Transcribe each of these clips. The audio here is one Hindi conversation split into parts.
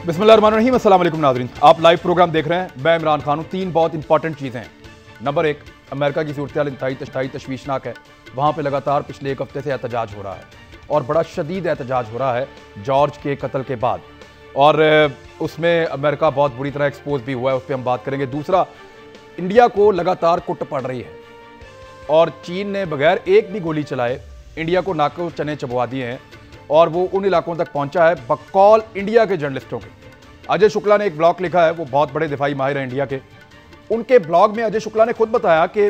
बिस्मिल्लाहिर्रहमानिर्रहीम, अस्सलाम वालेकुम नाज़रीन। आप लाइव प्रोग्राम देख रहे हैं। मैं इमरान खान हूँ। तीन बहुत इंपॉर्टेंट चीज़ें हैं। नंबर एक, अमेरिका की सूरत इंतहाई तशवीशनाक है। वहाँ पे लगातार पिछले एक हफ्ते से एहतजाज हो रहा है और बड़ा शदीद एहतजाज हो रहा है जॉर्ज के कत्ल के बाद, और उसमें अमेरिका बहुत बुरी तरह एक्सपोज भी हुआ है, उस पर हम बात करेंगे। दूसरा, इंडिया को लगातार कुट पड़ रही है और चीन ने बगैर एक भी गोली चलाए इंडिया को नाको चने चबवा दिए हैं और वो उन इलाकों तक पहुंचा है बकौल इंडिया के जर्नलिस्टों के। अजय शुक्ला ने एक ब्लॉग लिखा है, वो बहुत बड़े दिफाई माहिर हैं इंडिया के। उनके ब्लॉग में अजय शुक्ला ने खुद बताया कि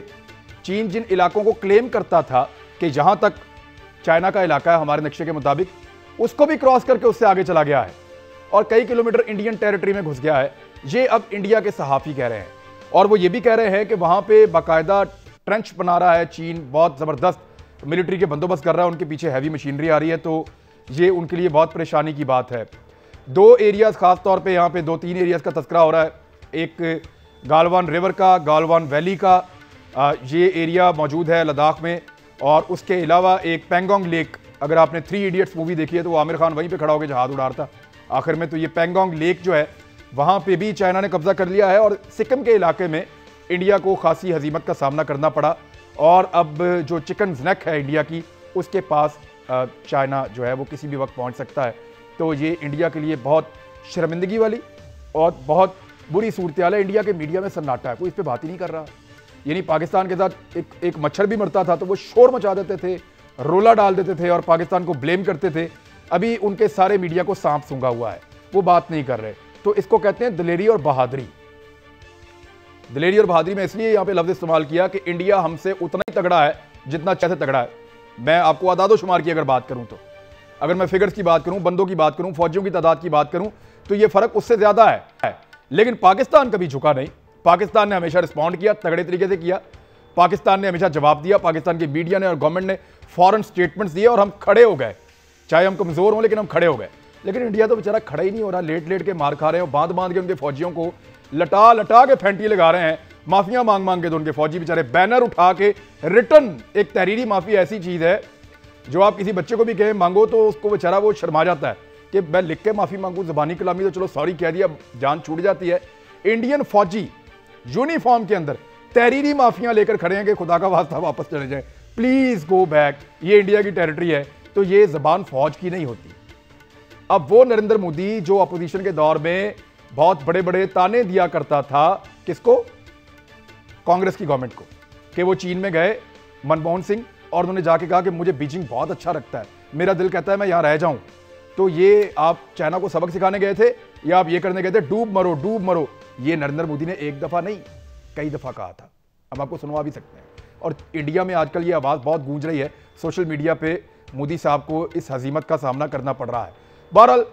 चीन जिन इलाकों को क्लेम करता था कि जहां तक चाइना का इलाका है हमारे नक्शे के मुताबिक, उसको भी क्रॉस करके उससे आगे चला गया है और कई किलोमीटर इंडियन टेरिटरी में घुस गया है। ये अब इंडिया के सहाफ़ी कह रहे हैं और वो ये भी कह रहे हैं कि वहां पे बाकायदा ट्रेंच बना रहा है चीन, बहुत ज़बरदस्त मिलिट्री के बंदोबस्त कर रहा है, उनके पीछे हैवी मशीनरी आ रही है, तो ये उनके लिए बहुत परेशानी की बात है। दो एरियाज़ खास तौर पे यहाँ पे दो तीन एरियाज़ का तस्करा हो रहा है। एक गालवान रिवर का, गालवान वैली का ये एरिया मौजूद है लद्दाख में, और उसके अलावा एक पेंगोंग लेक। अगर आपने 3 इडियट्स मूवी देखी है तो वो आमिर खान वहीं पे खड़ा होकर जहाज उड़ाता आखिर में। तो ये पेंगोंग लेक जो है वहाँ पे भी चाइना ने कब्जा कर लिया है और सिक्किम के इलाके में इंडिया को खासी हजीमत का सामना करना पड़ा। और अब जो चिकन नेक है इंडिया की, उसके पास चाइना जो है वो किसी भी वक्त पहुँच सकता है। तो ये इंडिया के लिए बहुत शर्मिंदगी वाली और बहुत बुरी सूरत हाल है। इंडिया के मीडिया में सन्नाटा है, कोई इस पर बात ही नहीं कर रहा। यानी पाकिस्तान के साथ एक मच्छर भी मरता था तो वो शोर मचा देते थे, रोला डाल देते थे और पाकिस्तान को ब्लेम करते थे। अभी उनके सारे मीडिया को सांप सूंघा हुआ है, वो बात नहीं कर रहे। तो इसको कहते हैं दिलेरी और बहादुरी। दिलेरी और बहादुरी में इसलिए यहां पे लफ्ज इस्तेमाल किया कि इंडिया हमसे उतना ही तगड़ा है जितना चाइना से तगड़ा है। मैं आपको आदादो शुमार की अगर बात करूं तो, अगर मैं फिगर्स की बात करूं, बंदों की बात करूं, फौजियों की तादाद की बात करूं, तो ये फर्क उससे ज्यादा है। लेकिन पाकिस्तान कभी झुका नहीं। पाकिस्तान ने हमेशा रिस्पॉन्ड किया, तगड़े तरीके से किया। पाकिस्तान ने हमेशा जवाब दिया। पाकिस्तान की मीडिया ने और गवर्नमेंट ने फॉरेन स्टेटमेंट्स दिए और हम खड़े हो गए। चाहे हम कमजोर हों लेकिन हम खड़े हो गए। लेकिन इंडिया तो बेचारा खड़ा ही नहीं हो रहा, लेट लेट के मार खा रहे हैं, बांध बांध के उनके फौजियों को लटा लटा के फैंटी लगा रहे हैं, माफिया मांग मांग के। तो उनके फौजी बेचारे बैनर उठा के रिटर्न, एक तहरीरी माफी ऐसी चीज है जो आप किसी बच्चे को भी कहें मांगो तो उसको बेचारा वो शर्मा जाता है कि मैं लिख के माफी मांगू, जबानी कलामी तो चलो सॉरी कह दिया, जान छूट जाती है। इंडियन फौजी यूनिफॉर्म के अंदर तहरीरी माफियां लेकर खड़े हैं कि खुदा का वास्ता वापस चले जाएं, प्लीज गो बैक, ये इंडिया की टेरिटरी है। तो ये जबान फौज की नहीं होती। अब वो नरेंद्र मोदी जो अपोजिशन के दौर में बहुत बड़े बड़े ताने दिया करता था, किसको? कांग्रेस की गवर्नमेंट को, कि वो चीन में गए मनमोहन सिंह और उन्होंने जाके कहा कि मुझे बीजिंग बहुत अच्छा लगता है, मेरा दिल कहता है मैं यहां रह जाऊं। तो ये आप चाइना को सबक सिखाने गए थे या आप ये करने गए थे डूब मरो डूब मरो? ये नरेंद्र मोदी ने एक दफा नहीं कई दफा कहा था। अब आपको सुनवा भी सकते हैं। और इंडिया में आजकल ये आवाज बहुत गूंज रही है, सोशल मीडिया पे मोदी साहब को इस हजीमत का सामना करना पड़ रहा है। बहरहाल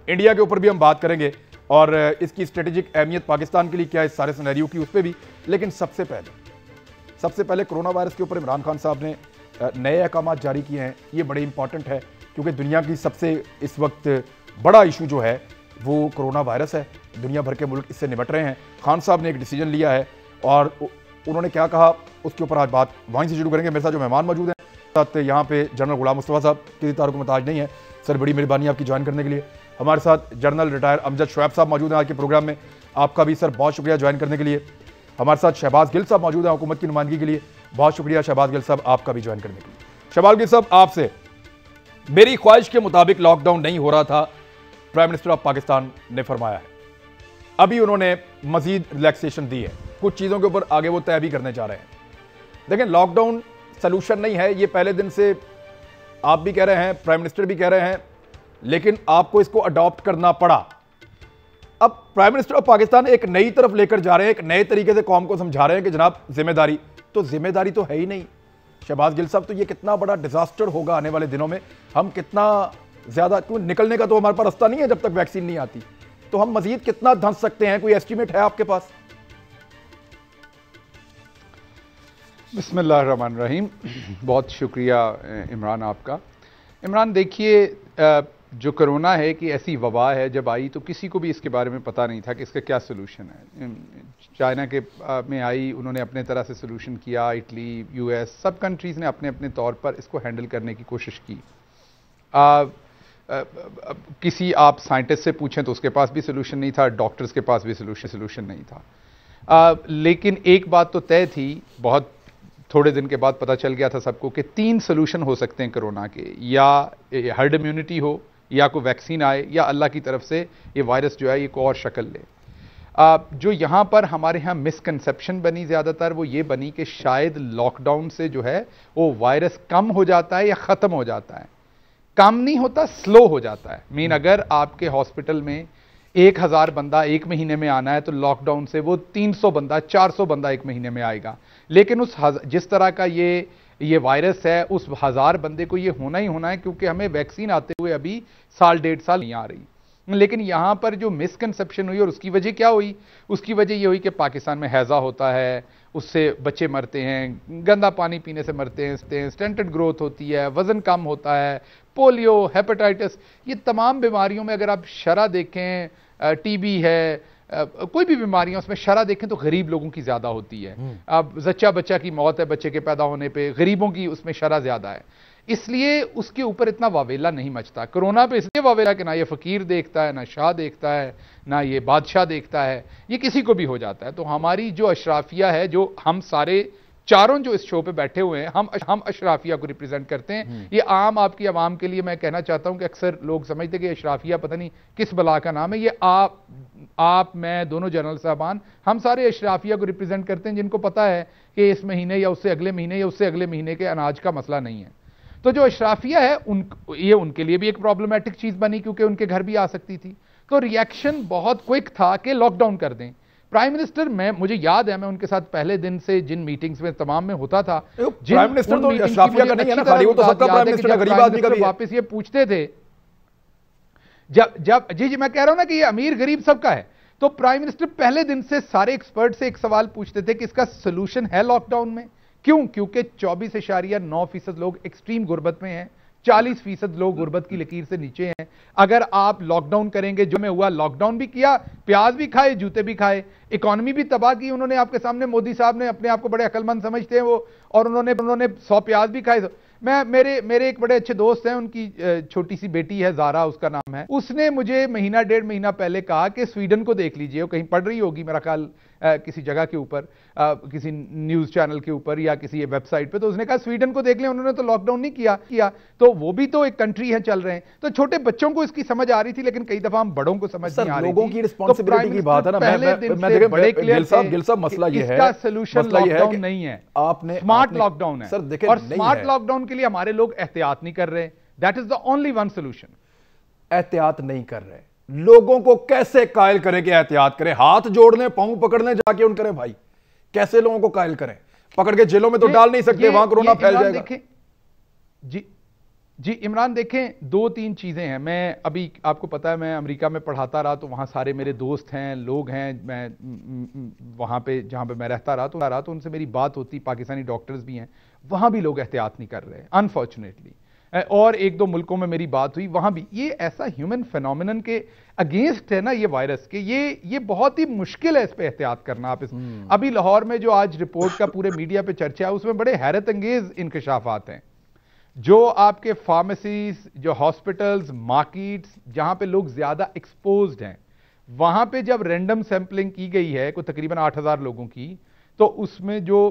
इंडिया के ऊपर भी हम बात करेंगे और इसकी स्ट्रेटेजिक अहमियत पाकिस्तान के लिए क्या है, इस सारे सिनेरियो की, उस पर भी। लेकिन सबसे पहले कोरोना वायरस के ऊपर इमरान खान साहब ने नए अहकाम जारी किए हैं। ये बड़े इंपॉर्टेंट है क्योंकि दुनिया की सबसे इस वक्त बड़ा इशू जो है वो कोरोना वायरस है। दुनिया भर के मुल्क इससे निपट रहे हैं। खान साहब ने एक डिसीजन लिया है और उन्होंने क्या कहा उसके ऊपर आज बात वहीं से शुरू करेंगे। मेरे साथ जो मेहमान मौजूद हैं, साथ यहाँ पे जनरल गुलाम मुस्तफ़ा साहब, किसी तारुक मोहताज नहीं है सर, बड़ी मेहरबानी आपकी ज्वाइन करने के लिए। हमारे साथ जनरल रिटायर अमजद शुएब साहब मौजूद हैं आज के प्रोग्राम में, आपका भी सर बहुत शुक्रिया ज्वाइन करने के लिए। हमारे साथ शहबाज गिल साहब मौजूद हैं हुकूमत की नुमाइंदगी के लिए, बहुत शुक्रिया शहबाज गिल साहब आपका भी ज्वाइन करने के लिए। शहबाज गिल साहब, आपसे, मेरी ख्वाहिश के मुताबिक लॉकडाउन नहीं हो रहा था, प्राइम मिनिस्टर ऑफ पाकिस्तान ने फरमाया है। अभी उन्होंने मजीद रिलैक्सेशन दी है, कुछ चीज़ों के ऊपर आगे वो तय भी करने जा रहे हैं। लेकिन लॉकडाउन सलूशन नहीं है, ये पहले दिन से आप भी कह रहे हैं, प्राइम मिनिस्टर भी कह रहे हैं, लेकिन आपको इसको अडॉप्ट करना पड़ा। अब प्राइम मिनिस्टर ऑफ पाकिस्तान एक नई तरफ लेकर जा रहे हैं, एक नए तरीके से कौम को समझा रहे हैं कि जनाब जिम्मेदारी तो है ही नहीं। शहबाज गिल साहब, तो ये कितना बड़ा डिजास्टर होगा आने वाले दिनों में। हम कितना ज्यादा, क्यों निकलने का तो हमारे पास रास्ता नहीं है जब तक वैक्सीन नहीं आती, तो हम मजीद कितना धंस सकते हैं, कोई एस्टिमेट है आपके पास? बिस्मिल्लाहिर्रहमानिर्रहीम। बहुत शुक्रिया इमरान आपका। इमरान, देखिए, जो कोरोना है कि ऐसी वबा है, जब आई तो किसी को भी इसके बारे में पता नहीं था कि इसका क्या सलूशन है। चाइना के में आई, उन्होंने अपने तरह से सलूशन किया, इटली, यूएस, सब कंट्रीज़ ने अपने अपने तौर पर इसको हैंडल करने की कोशिश की। किसी आप साइंटिस्ट से पूछें तो उसके पास भी सोल्यूशन नहीं था, डॉक्टर्स के पास भी सोल्यूशन नहीं था। लेकिन एक बात तो तय थी, बहुत थोड़े दिन के बाद पता चल गया था सबको कि 3 सोल्यूशन हो सकते हैं कोरोना के, या हर्ड इम्यूनिटी हो, या कोई वैक्सीन आए, या अल्लाह की तरफ से ये वायरस जो है ये कोई और शक्ल ले। जो यहां पर हमारे यहां मिसकंसेप्शन बनी ज्यादातर वो ये बनी कि शायद लॉकडाउन से जो है वो वायरस कम हो जाता है या खत्म हो जाता है। कम नहीं होता, स्लो हो जाता है। मीन अगर आपके हॉस्पिटल में 1000 बंदा एक महीने में आना है तो लॉकडाउन से वो 300 बंदा 400 बंदा एक महीने में आएगा। लेकिन उस जिस तरह का ये वायरस है उस 1000 बंदे को ये होना ही होना है, क्योंकि हमें वैक्सीन आते हुए अभी साल 1.5 साल नहीं आ रही। लेकिन यहां पर जो मिसकंसेप्शन हुई और उसकी वजह क्या हुई, उसकी वजह यह हुई कि पाकिस्तान में हैजा होता है, उससे बच्चे मरते हैं, गंदा पानी पीने से मरते हैं, स्टेंटेड ग्रोथ होती है, वजन कम होता है, पोलियो, हेपेटाइटिस, ये तमाम बीमारियों में अगर आप शरह देखें, टीबी है, कोई भी बीमारियां उसमें शरह देखें तो गरीब लोगों की ज्यादा होती है। अब जच्चा बच्चा की मौत है बच्चे के पैदा होने पे, गरीबों की उसमें शरह ज्यादा है, इसलिए उसके ऊपर इतना वावेला नहीं मचता। कोरोना पे इसलिए वावेला कि ना ये फकीर देखता है, ना शाह देखता है, ना ये बादशाह देखता है, ये किसी को भी हो जाता है। तो हमारी जो अशराफिया है, जो हम सारे चारों जो इस शो पे बैठे हुए हैं, हम अशराफिया को रिप्रेजेंट करते हैं। ये आम आपकी आवाम के लिए मैं कहना चाहता हूं कि अक्सर लोग समझते कि अशराफिया पता नहीं किस बला का नाम है। ये आप मैं दोनों जनरल साहबान हम सारे अशराफिया को रिप्रेजेंट करते हैं, जिनको पता है कि इस महीने या उससे अगले महीने या उससे अगले महीने के अनाज का मसला नहीं है। तो जो अशराफिया है ये उनके लिए भी एक प्रॉब्लमेटिक चीज बनी, क्योंकि उनके घर भी आ सकती थी। तो रिएक्शन बहुत क्विक था कि लॉकडाउन कर दें। प्राइम मिनिस्टर, मुझे याद है, मैं उनके साथ पहले दिन से जिन मीटिंग्स में तमाम में होता था, प्राइम मिनिस्टर तो अशराफिया का नहीं है ना खाली, वो तो सबका प्राइम मिनिस्टर, गरीब आदमी का भी वापस ये पूछते थे जब जी मैं कह रहा हूं ना कि ये अमीर गरीब सबका है। तो प्राइम मिनिस्टर पहले दिन से सारे एक्सपर्ट से एक सवाल पूछते थे कि इसका सोल्यूशन है लॉकडाउन में। क्यों? क्योंकि 24.9% लोग एक्सट्रीम गुर्बत में हैं, 40% लोग गुर्बत की लकीर से नीचे हैं। अगर आप लॉकडाउन करेंगे, जो में हुआ, लॉकडाउन भी किया, प्याज भी खाए, जूते भी खाए, इकोनॉमी भी तबाह की उन्होंने आपके सामने। मोदी साहब ने अपने आप को बड़े अकलमंद समझते हैं वो, और उन्होंने 100 प्याज भी खाए। मेरे एक बड़े अच्छे दोस्त हैं, उनकी छोटी सी बेटी है, ज़ारा उसका नाम है। उसने मुझे महीना 1.5 महीना पहले कहा कि स्वीडन को देख लीजिए, वो कहीं पढ़ रही होगी मेरा ख्याल किसी जगह के ऊपर, किसी न्यूज चैनल के ऊपर या किसी वेबसाइट पे। तो उसने कहा स्वीडन को देख लें, उन्होंने तो लॉकडाउन नहीं किया, तो वो भी तो एक कंट्री है, चल रहे हैं। तो छोटे बच्चों को इसकी समझ आ रही थी, लेकिन कई दफा हम बड़ों को समझ नहीं आ रही थी। लोगों की रिस्पांसिबिलिटी की बात है ना। गिल साहब मसला ये है, इसका सलूशन लॉकडाउन नहीं है, आपने स्मार्ट लॉकडाउन है। सर देखिए, और स्मार्ट लॉकडाउन के लिए हमारे लोग एहतियात नहीं कर रहे। That is the only one solution. एहतियात नहीं कर रहे, लोगों को कैसे कायल करें कि एहतियात करें? हाथ जोड़ने, पांव पकड़ने जाके उन करें भाई, कैसे लोगों को कायल करें? पकड़ के जेलों में तो डाल नहीं सकते, वहां कोरोना फैल जाएगा। जी इमरान, देखें 2-3 चीजें हैं। मैं अभी, आपको पता है, मैं अमेरिका में पढ़ाता रहा, तो वहां सारे मेरे दोस्त हैं, लोग हैं, मैं वहां पे जहां पे मैं रहता रहा तो उनसे मेरी बात होती, पाकिस्तानी डॉक्टर्स भी हैं, वहां भी लोग एहतियात नहीं कर रहे अनफॉर्चुनेटली। और 1-2 मुल्कों में मेरी बात हुई, वहां भी ये ऐसा ह्यूमन फिनोमिनन के अगेंस्ट है ना ये वायरस के, ये बहुत ही मुश्किल है इस पे एहतियात करना। आप अभी लाहौर में जो आज रिपोर्ट का पूरे मीडिया पे चर्चा है, उसमें बड़े हैरत अंगेज इंकशाफात हैं। जो आपके फार्मेसीज, जो हॉस्पिटल्स, मार्केट्स, जहां पे लोग ज्यादा एक्सपोज्ड हैं, वहां पे जब रैंडम सैंपलिंग की गई है कोई तकरीबन 8000 लोगों की, तो उसमें जो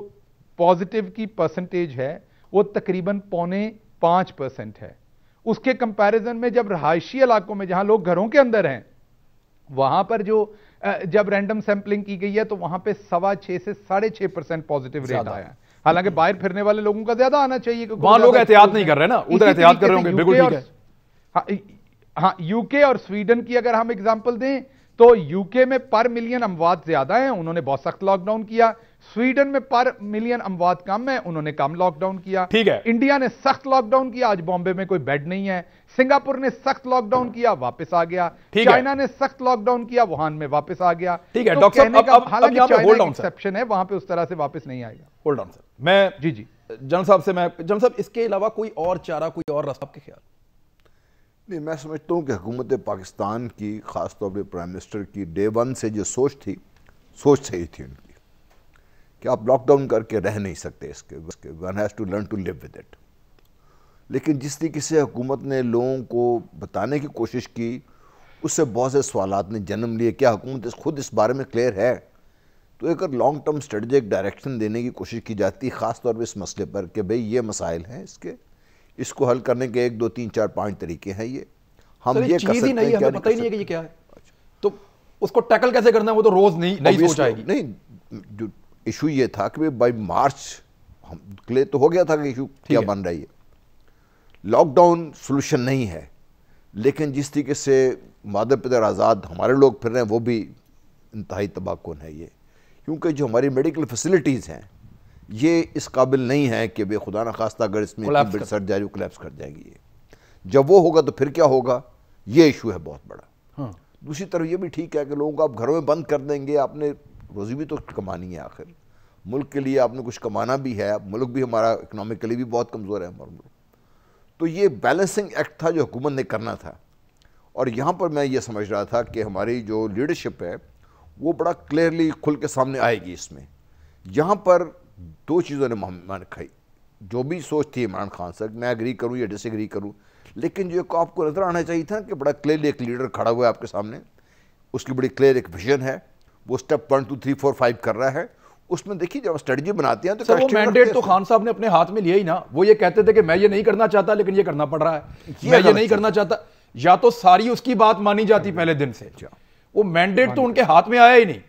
पॉजिटिव की परसेंटेज है वो तकरीबन 0.5% है। उसके कंपैरिजन में जब रहायशी इलाकों में, जहां लोग घरों के अंदर हैं, वहां पर जब रैंडम सैंपलिंग की गई है तो वहां पे 6.25 से 6.5% पॉजिटिव रेट आया है। हालांकि बाहर फिरने वाले लोगों का ज्यादा आना चाहिए, क्योंकि वहां लोग एहतियात नहीं कर रहे ना, उधर एहतियात कर रहे होंगे, बिल्कुल ठीक है। हाँ, यूके और स्वीडन की अगर हम एग्जांपल दें तो यूके में पर मिलियन अमवात ज्यादा हैं, उन्होंने बहुत सख्त लॉकडाउन किया। स्वीडन में पर मिलियन अमवात कम है, उन्होंने कम लॉकडाउन किया। ठीक है। इंडिया ने सख्त लॉकडाउन किया, आज बॉम्बे में कोई बेड नहीं है। सिंगापुर ने सख्त लॉकडाउन किया, वापस आ गया। चाइना ने सख्त लॉकडाउन किया, वुहान में वापस आ गया। ठीक है डॉक्टर साहब, हालांकि चाइना एक्सेप्शन है, वहां पे उस तरह से वापस नहीं आएगा। होल्ड ऑन सर, मैं जी जनरल साहब से, जनरल साहब इसके अलावा कोई और चारा, कोई और रास्ता आपके ख्याल? नहीं, मैं समझता हूँ कि हुकूमत पाकिस्तान की, ख़ासतौर पर प्राइम मिनिस्टर की डे 1 से जो सोच थी, सोच सही थी उनकी कि आप लॉकडाउन करके रह नहीं सकते, इसके one has to learn to live with it. लेकिन जिस तरीके से हुकूमत ने लोगों को बताने की कोशिश की, उससे बहुत से सवालात ने जन्म लिए। क्या हुकूमत खुद इस बारे में क्लियर है? तो एक लॉन्ग टर्म स्ट्रेटजिक डायरेक्शन देने की कोशिश की जाती है, ख़ास तौर पर इस मसले पर कि भाई ये मसाइल हैं, इसको हल करने के 1 2 3 4 5 तरीके हैं। ये हम ये कर सकते हैं, नहीं, हमें पता ही नहीं है कि ये क्या है, तो उसको टैकल कैसे करना है वो तो रोज नहीं सोच आएगी। नहीं, जो इशू ये था कि बाई मार्च हम क्लियर तो हो गया था कि इशू क्या बन रही है। लॉकडाउन सोल्यूशन नहीं है, लेकिन जिस तरीके से मादर पिदर आज़ाद हमारे लोग फिर रहे हैं वो भी इंतहाई तबाहकुन है ये, क्योंकि जो हमारी मेडिकल फैसिलिटीज़ हैं ये इस काबिल नहीं है कि बे खुदा न खास्ता अगर इसमें सर जाए कोलैप्स कर जाएगी। ये जब वो होगा तो फिर क्या होगा, ये इशू है बहुत बड़ा। हाँ। दूसरी तरफ ये भी ठीक है कि लोगों को आप घरों में बंद कर देंगे, आपने रोज़ी भी तो कमानी है, आखिर मुल्क के लिए आपने कुछ कमाना भी है, मुल्क भी हमारा इकनॉमिकली भी बहुत कमज़ोर है हमारा मुल्क। तो ये बैलेंसिंग एक्ट था जो हुकूमत ने करना था, और यहाँ पर मैं ये समझ रहा था कि हमारी जो लीडरशिप है वो बड़ा क्लियरली खुल के सामने आएगी इसमें। यहाँ पर 2 चीज़ों ने मान खाई, जो भी सोच थी इमरान खान से, मैं एग्री करूँ या डिसएग्री करूँ, लेकिन जो आपको नज़र आना चाहिए था कि बड़ा क्लियरली एक लीडर खड़ा हुआ है आपके सामने, उसकी बड़ी क्लियर एक विजन है, वो स्टेप 1 2 3 4 5 कर रहा है। उसमें देखिए जब स्ट्रेटजी बनाते हैं तो वो मैंडेट तो खान साहब ने अपने हाथ में लिया ही ना। वो ये कहते थे कि मैं ये नहीं करना चाहता लेकिन ये करना पड़ रहा है, मैं ये नहीं करना चाहता, या तो सारी उसकी बात मानी जाती पहले दिन से, वो मैंडेट तो उनके हाथ में आया ही नहीं।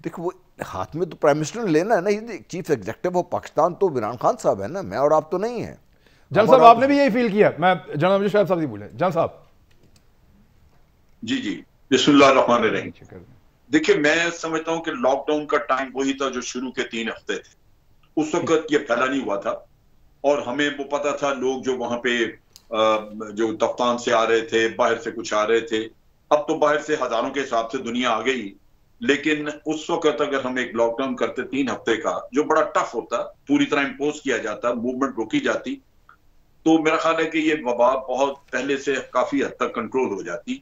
देखो वो हाथ में तो प्राइम मिनिस्टर ने लेना है ना, चीफ एग्जीक्यूटिव ऑफ पाकिस्तान तो इमरान खान साहब है ना, मैं और आप तो नहीं है। जन साहब आपने भी यही फील किया? मैं जनाब शायद साहब बोले, जन साहब। जी बिस्मिल्लाहिर्रहमानिर्रहीम। देखिए मैं समझता हूं कि लॉकडाउन का टाइम वही था जो शुरू के 3 हफ्ते थे, उस वक्त ये फैला नहीं हुआ था और हमें वो पता था। लोग जो वहां पे जो तफ्तान से आ रहे थे, बाहर से कुछ आ रहे थे, अब तो बाहर से हजारों के हिसाब से दुनिया आ गई, लेकिन उस वक्त अगर हम एक लॉकडाउन करते 3 हफ्ते का, जो बड़ा टफ होता, पूरी तरह इम्पोज किया जाता, मूवमेंट रोकी जाती, तो मेरा ख्याल है कि ये वबा बहुत पहले से काफी हद तक कंट्रोल हो जाती।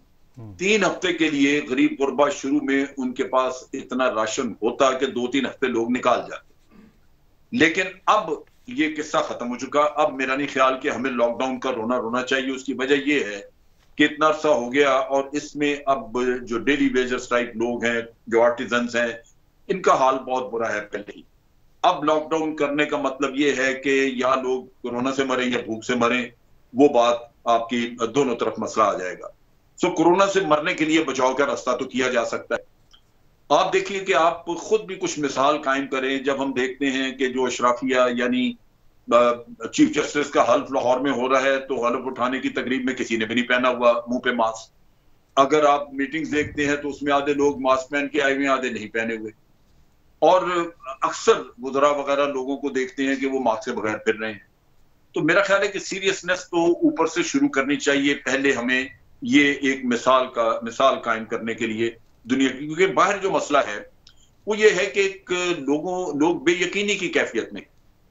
3 हफ्ते के लिए गरीब गुरबा शुरू में उनके पास इतना राशन होता कि 2-3 हफ्ते लोग निकाल जाते, लेकिन अब ये किस्सा खत्म हो चुका। अब मेरा नहीं ख्याल कि हमें लॉकडाउन का रोना चाहिए। उसकी वजह ये है कि इतना अरसा हो गया और इसमें अब जो डेली वेजर्स टाइप लोग हैं, जो आर्टिजन्स हैं, इनका हाल बहुत बुरा है पहले ही। अब लॉकडाउन करने का मतलब ये है कि या लोग कोरोना से मरें या भूख से मरें, वो बात आपकी दोनों तरफ मसला आ जाएगा। सो कोरोना से मरने के लिए बचाव का रास्ता तो किया जा सकता है। आप देखिए कि आप खुद भी कुछ मिसाल कायम करें। जब हम देखते हैं कि जो अशराफिया यानी चीफ जस्टिस का हल्फ लाहौर में हो रहा है, तो हल्फ उठाने की तकरीब में किसी ने भी नहीं पहना हुआ मुंह पे मास्क। अगर आप मीटिंग्स देखते हैं तो उसमें आधे लोग मास्क पहन के आए हुए, आधे नहीं पहने हुए, और अक्सर वुज़रा वगैरह लोगों को देखते हैं कि वो मास्क से बगैर फिर रहे हैं। तो मेरा ख्याल है कि सीरियसनेस तो ऊपर से शुरू करनी चाहिए पहले हमें, ये एक मिसाल कायम करने के लिए दुनिया की, क्योंकि बाहर जो मसला है वो ये है कि लोग बेयकीनी की कैफियत में,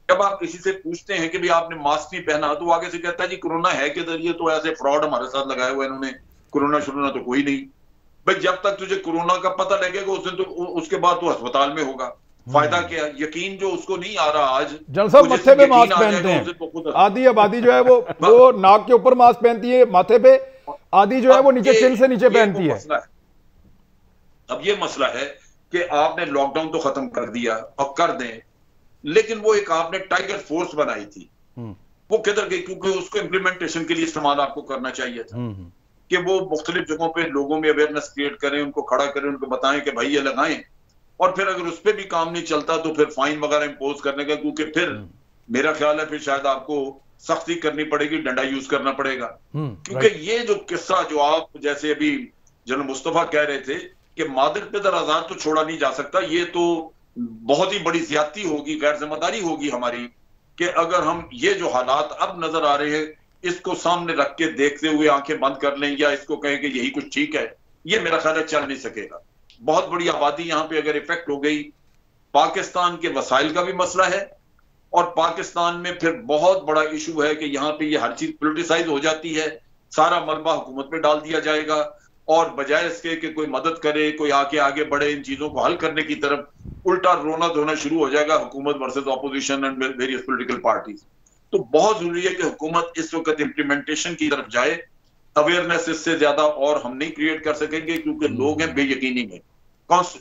जब आप किसी से पूछते हैं कि भाई आपने मास्क नहीं पहना, तो आगे से कहता है जी कोरोना है किधर, ये तो ऐसे फ्रॉड हमारे साथ लगाए हुए इन्होंने, कोरोना शुरोना तो कोई नहीं। भाई जब तक तुझे कोरोना का पता लगेगा उस दिन तो उसके बाद तो अस्पताल में होगा, फायदा क्या? यकीन जो उसको नहीं आ रहा आज, जन साहब मत्थे पे मास्क पहनते हैं, आधी आबादी जो है वो नाक के ऊपर मास्क पहनती है माथे पे, आधी जो है वो नीचे चिन से नीचे पहनती है। अब ये मसला है कि आपने लॉकडाउन तो खत्म कर दिया और कर दें, लेकिन वो एक आपने टाइगर फोर्स बनाई थी, वो किधर गई? क्योंकि उसको इम्प्लीमेंटेशन के लिए इस्तेमाल आपको करना चाहिए था कि वो मुख्तलिफ जगहों पे लोगों में अवेयरनेस क्रिएट करें, उनको खड़ा करें, उनको बताएं कि भाई ये लगाएं, और फिर अगर उस पर भी काम नहीं चलता तो फिर फाइन वगैरह इम्पोज करने का, क्योंकि फिर मेरा ख्याल है फिर शायद आपको सख्ती करनी पड़ेगी, डंडा यूज करना पड़ेगा। क्योंकि ये जो किस्सा जो आप जैसे अभी जनरल मुस्तफा कह रहे थे कि मादर पिदर आजाद तो छोड़ा नहीं जा सकता, ये तो बहुत ही बड़ी ज्यादती होगी, गैर जिम्मेदारी होगी हमारी कि अगर हम ये जो हालात अब नजर आ रहे हैं इसको सामने रख के देखते हुए आंखें बंद कर लें या इसको कहें कि यही कुछ ठीक है, ये मेरा ख्याल है चल नहीं सकेगा। बहुत बड़ी आबादी यहाँ पे अगर इफेक्ट हो गई, पाकिस्तान के वसाइल का भी मसला है, और पाकिस्तान में फिर बहुत बड़ा इशू है कि यहाँ पे ये हर चीज पोलिटिसाइज हो जाती है, सारा मलबा हुकूमत पे डाल दिया जाएगा, और बजाय इसके कि कोई मदद करे, कोई आगे बढ़े इन चीजों को हल करने की तरफ, उल्टा रोना धोना शुरू हो जाएगा हुकूमत versus opposition and various political parties. तो बहुत जरूरी है कि हुकूमत इस वक्त इम्प्लीमेंटेशन की तरफ जाए। अवेयरनेस इससे ज्यादा और हम नहीं क्रिएट कर सकेंगे, क्योंकि लोग हैं बेयकीनी में।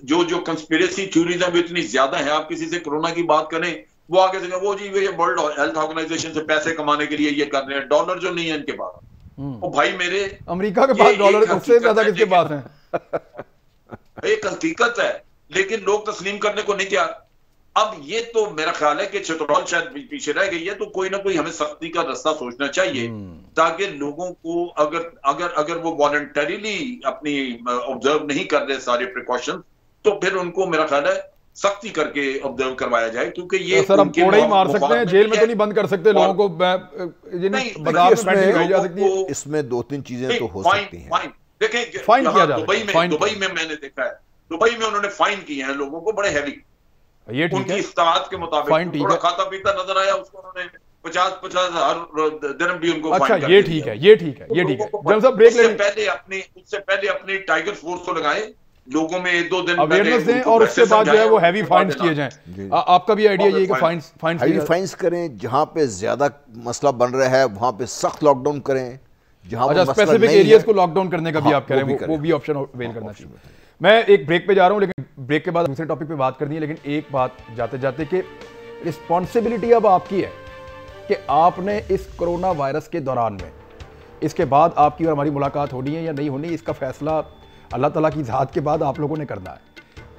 जो कंस्पिरेसी थ्योरीज हैं वो इतनी ज्यादा है। आप किसी से कोरोना की बात करें, वो आगे से वो जी ये वर्ल्ड हेल्थ ऑर्गेनाइजेशन से पैसे कमाने के लिए ये कर रहे हैं, डॉलर जो नहीं है इनके पास। तो भाई मेरे अमेरिका के पास डॉलर उससे ज्यादा किसके पास है? एक हकीकत है, लेकिन लोग तस्लीम करने को नहीं तैयार। अब ये तो मेरा ख्याल है कि चतुराल शायद पीछे रह गई है, तो कोई ना कोई हमें सख्ती का रास्ता सोचना चाहिए, ताकि लोगों को अगर वो वॉलंटरीली अपनी ऑब्जर्व नहीं कर रहे सारे प्रिकॉशन, तो फिर उनको मेरा ख्याल है सख्ती करके ऑब्जर्व करवाया जाए। क्योंकि ये सर हम कोड़े ही मार सकते हैं, जेल में तो नहीं बंद कर सकते लोगों को, बाजार में बैठने भेज जा सकती है। इसमें दो तीन चीजें तो हो सकती हैं। देखें फाइन किया जा दुबई में मैंने देखा है, दुबई में उन्होंने फाइन किए हैं लोगों को बड़े हैवी, ये ठीक उनकी है, इस्ताद के मुताबिक। थोड़ा खाता पीता नजर आया उसको, उन्होंने 50,000 दिरहम भी उनको अच्छा, ये ठीक है, ये ठीक है, ये ठीक है। जब सब ब्रेक लेने उससे पहले अपनी टाइगर फोर्स को लगाए, लोगों में 1-2 दिन अवेयरनेस दें, और उसके बाद जो है वो हैवी फाइन्स किए जाएं। आपका भी आइडिया ये कि फाइन्स करें, जहां पे ज्यादा मसला बन रहा है वहां पे सख्त लॉकडाउन करें। अच्छा, स्पेसिफिक एरियाज को लॉकडाउन करने का भी आप कह रहे हैं, वो भी ऑप्शन अवेल करना चाहिए। मैं एक ब्रेक पे जा रहा हूं, लेकिन ब्रेक के बाद दूसरे टॉपिक पे बात करनी है। लेकिन एक बात जाते जाते कि रिस्पॉन्सिबिलिटी अब आपकी है कि आपने इस कोरोना वायरस के दौरान में, इसके बाद आपकी और हमारी मुलाकात होनी है या नहीं होनी, इसका फैसला अल्लाह ताला की ज़ात के बाद आप लोगों ने करना है।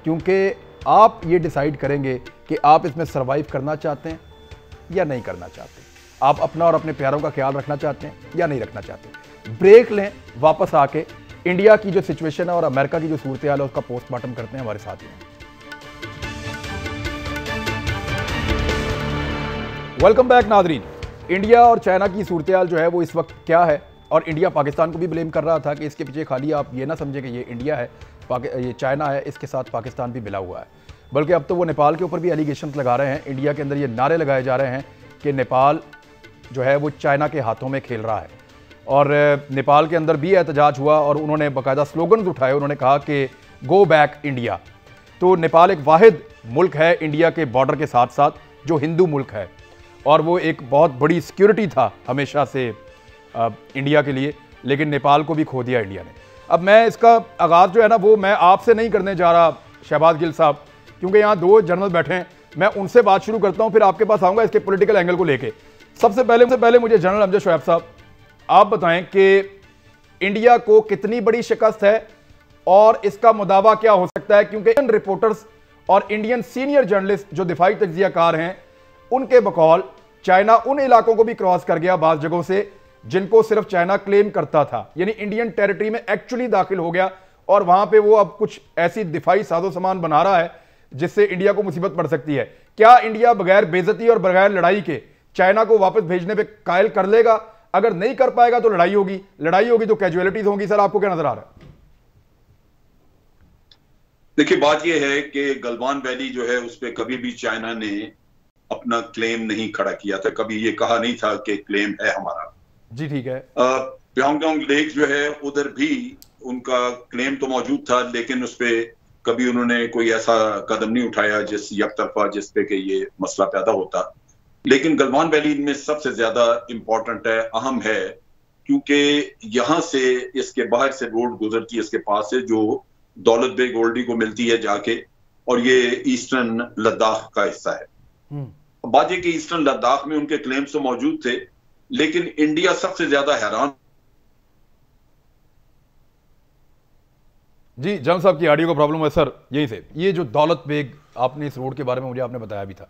क्योंकि आप ये डिसाइड करेंगे कि आप इसमें सर्वाइव करना चाहते हैं या नहीं करना चाहते, आप अपना और अपने प्यारों का ख्याल रखना चाहते हैं या नहीं रखना चाहते। ब्रेक लें, वापस आके इंडिया की जो सिचुएशन है और अमेरिका की जो सूरत हाल है उसका पोस्टमार्टम करते हैं हमारे साथ में। Welcome back Nadreen. इंडिया और चाइना की सूरत हाल जो है वो इस वक्त क्या है, और इंडिया पाकिस्तान को भी ब्लेम कर रहा था कि इसके पीछे खाली आप ये ना समझे कि ये इंडिया है, ये चाइना है, इसके साथ पाकिस्तान भी मिला हुआ है। बल्कि अब तो वो नेपाल के ऊपर भी एलिगेशन लगा रहे हैं। इंडिया के अंदर ये नारे लगाए जा रहे हैं कि नेपाल जो है वो चाइना के हाथों में खेल रहा है। और नेपाल के अंदर भी एहतजाज हुआ और उन्होंने बाकायदा स्लोगन्स उठाए। उन्होंने कहा कि गो बैक इंडिया। तो नेपाल एक वाहिद मुल्क है इंडिया के बॉर्डर के साथ साथ जो हिंदू मुल्क है, और वो एक बहुत बड़ी सिक्योरिटी था हमेशा से इंडिया के लिए, लेकिन नेपाल को भी खो दिया इंडिया ने। अब मैं इसका आगाज़ जो है ना वो मैं आपसे नहीं करने जा रहा शहबाज गिल साहब, क्योंकि यहाँ दो जर्नल बैठे हैं, मैं उनसे बात शुरू करता हूँ, फिर आपके पास आऊँगा इसके पॉलिटिकल एंगल को लेके। सबसे पहले मुझे जनरल अमजद शोएब साहब आप बताएं कि इंडिया को कितनी बड़ी शिकस्त है और इसका मुदावा क्या हो सकता है, क्योंकि इंडियन रिपोर्टर्स और इंडियन सीनियर जर्नलिस्ट जो दिफाई तज्जियाकार हैं उनके बकौल चाइना उन इलाकों को भी क्रॉस कर गया बाज़ जगहों से जिनको सिर्फ चाइना क्लेम करता था, यानी इंडियन टेरिटरी में एक्चुअली दाखिल हो गया, और वहां पे वो अब कुछ ऐसी दिफाई साजो सामान बना रहा है जिससे इंडिया को मुसीबत पड़ सकती है। क्या इंडिया बगैर बेइज्जती और बगैर लड़ाई के चाइना को वापस भेजने पे कायल कर लेगा? अगर नहीं कर पाएगा तो लड़ाई होगी तो कैजुअलिटीज होंगी। सर आपको क्या नजर आ रहा है? देखिए, बात यह है कि गलवान वैली जो है उस पर कभी भी चाइना ने अपना क्लेम नहीं खड़ा किया था, कभी ये कहा नहीं था कि क्लेम है हमारा। जी ठीक है। प्योंगयांग लेक जो है उधर भी उनका क्लेम तो मौजूद था, लेकिन उस पर कभी उन्होंने कोई ऐसा कदम नहीं उठाया जिस यकतरफा जिस पे कि ये मसला पैदा होता। लेकिन गलवान वैली इनमें सबसे ज्यादा इंपॉर्टेंट है, अहम है, क्योंकि यहाँ से इसके बाहर से रोड गुजरती है इसके पास से जो दौलत बेग ओल्डी को मिलती है जाके, और ये ईस्टर्न लद्दाख का हिस्सा है। बात ये कि ईस्टर्न लद्दाख में उनके क्लेम्स तो मौजूद थे, लेकिन इंडिया सबसे ज्यादा हैरान। जी जम साहब की ऑडियो का प्रॉब्लम है सर, यहीं से। ये जो दौलत बेग आपने इस रोड के बारे में मुझे आपने बताया भी था,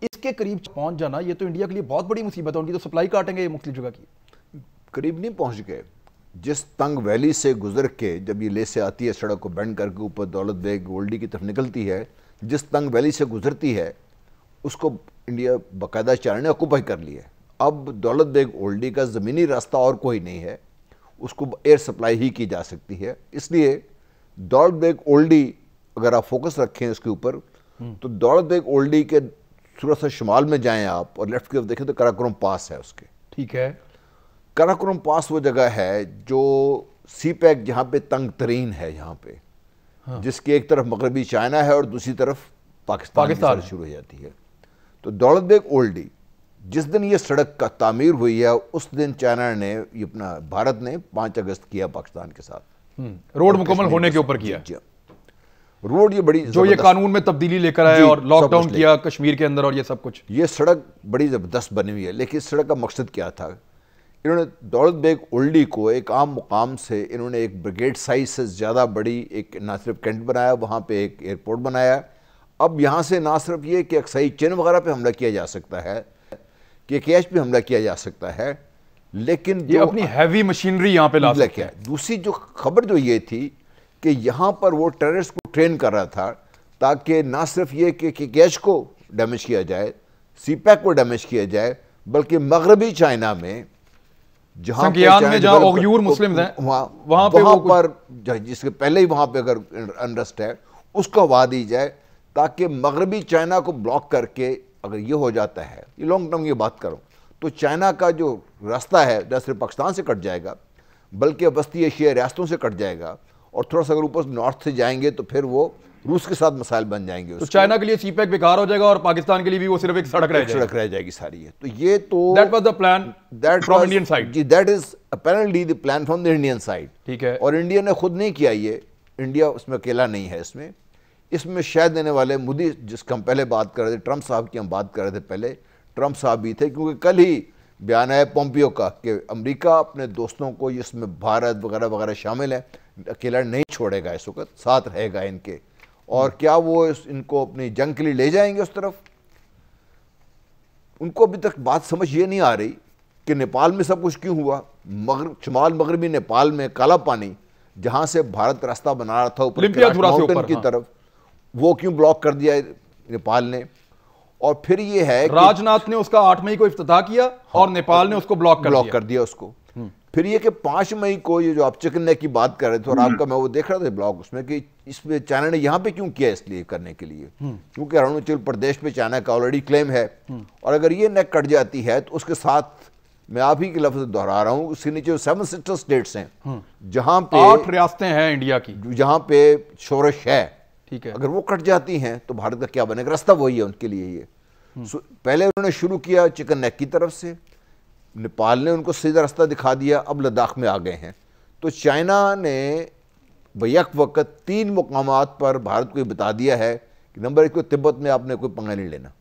इसके करीब पहुंच जाना ये तो इंडिया के लिए बहुत बड़ी मुसीबत है। उनकी तो सप्लाई काटेंगे ये मुख्तलिफ जगह की। करीब नहीं पहुंच गए, जिस तंग वैली से गुजर के जब ये ले से आती है सड़क को बेंड करके ऊपर दौलत बेग ओल्डी की तरफ निकलती है, जिस तंग वैली से गुजरती है उसको इंडिया बाकायदा चाइना ने ऑक्यूपाई कर लिया है। अब दौलत बेग ओल्डी का ज़मीनी रास्ता और कोई नहीं है, उसको एयर सप्लाई ही की जा सकती है। इसलिए दौलत बेग ओल्डी अगर आप फोकस रखें इसके ऊपर, तो दौलत बेग ओल्डी के सूरत से शुमाल में जाएं आप और लेफ्ट की तरफ देखें तो कराकोरम पास है उसके। ठीक है। कराकोरम पास वो जगह है जो सी पैक जहाँ पे तंग तरीन है यहाँ पे, जिसकी एक तरफ मगरबी चाइना है और दूसरी तरफ पाकिस्तान शुरू हो जाती है। तो दौलत बेग ओल्डी जिस दिन ये सड़क का तामीर हुई है उस दिन चाइना ने ये अपना भारत ने 5 अगस्त किया पाकिस्तान के साथ रोड मुकम्मल होने के ऊपर किया। रोड ये बड़ी जो ये कानून में तब्दीली लेकर आए और लॉकडाउन किया कश्मीर के अंदर और ये सब कुछ। ये सड़क बड़ी ज़बरदस्त बनी हुई है, लेकिन इस सड़क का मकसद क्या था? इन्होंने दौलत बेग ओल्डी को एक आम मुकाम से इन्होंने एक ब्रिगेड साइज से ज़्यादा बड़ी एक ना सिर्फ कैंट बनाया, वहाँ पे एक एयरपोर्ट बनाया। अब यहाँ से ना सिर्फ ये कि अक्साई चीन वगैरह पे हमला किया जा सकता है, कि कैश पे हमला किया जा सकता है, लेकिन ये अपनी हैवी मशीनरी यहाँ पे ला सकते हैं। दूसरी जो खबर जो ये थी कि यहाँ पर वो टेररिस्ट को ट्रेन कर रहा था ताकि ना सिर्फ ये कि कैश को डैमेज किया जाए, सीपैक को डैमेज किया जाए, बल्कि मगरबी चाइना में जहाँ ओगयूर मुस्लिम हैं वहाँ पर जिसके पहले ही वहाँ पे अगर अनरेस्ट है उसको हवा दी जाए, ताकि मगरबी चाइना को ब्लॉक करके अगर ये हो जाता है, ये लॉन्ग टर्म की बात करूँ, तो चाइना का जो रास्ता है न सिर्फ पाकिस्तान से कट जाएगा बल्कि वस्ती एशियाई रियासतों से कट जाएगा, और थोड़ा सा अगर ऊपर नॉर्थ से जाएंगे तो फिर वो रूस के साथ मसाइल बन जाएंगे। तो चाइना के लिए सीपैक बेकार हो जाएगा और पाकिस्तान के लिए भी वो सिर्फ एक सड़क रह जाएगी सारी है। तो ये तो that was the plan from Indian side. जी, that is apparently the plan from the Indian side. ठीक है। और इंडिया ने खुद नहीं किया ये, इंडिया उसमें अकेला नहीं है। इसमें शायद देने वाले मोदी, जिसका हम पहले बात कर रहे थे, ट्रंप साहब की हम बात कर रहे थे पहले, ट्रंप साहब भी थे, क्योंकि कल ही बयान आया पोम्पियो का कि अमेरिका अपने दोस्तों को, जिसमें भारत वगैरह वगैरह शामिल है, अकेला नहीं छोड़ेगा, इस वक्त साथ रहेगा इनके। और क्या वो इनको अपनी जंग के लिए ले जाएंगे उस तरफ? उनको अभी तक बात समझ ये नहीं आ रही कि नेपाल में सब कुछ क्यों हुआ। शुमाल मगरबी नेपाल में काला पानी, जहां से भारत रास्ता बना रहा था ऊपर माउंटेन की तरफ, वो क्यों ब्लॉक कर दिया नेपाल ने? और फिर ये है राजनाथ ने उसका 8 मई को इफ्तिताह किया और नेपाल ने उसको ब्लॉक कर दिया उसको। फिर ये कि 5 मई को ये जो आप चिकन नेक की बात कर रहे थे, और आपका मैं वो देख रहा था ब्लॉग उसमें, कि इसमें चाइना ने यहाँ पे क्यों किया, इसलिए करने के लिए क्योंकि अरुणाचल प्रदेश पे चाइना का ऑलरेडी क्लेम है, और अगर ये नेक कट जाती है तो उसके साथ मैं आप ही के लफ्ज दोहरा रहा हूँ, उसके नीचे 7 सिस्टर स्टेट्स हैं जहाँ पे 8 रियासतें हैं इंडिया की, जहाँ पे शोरश है। ठीक है। अगर वो कट जाती हैं तो भारत का क्या बनेगा? रास्ता वही है उनके लिए ये। पहले उन्होंने शुरू किया चिकन नेक की तरफ से, नेपाल ने उनको सीधा रास्ता दिखा दिया, अब लद्दाख में आ गए हैं। तो चाइना ने बैक वक्त 3 मुकामात पर भारत को बता दिया है कि नंबर 1 को तिब्बत में आपने कोई पंगा नहीं लेना।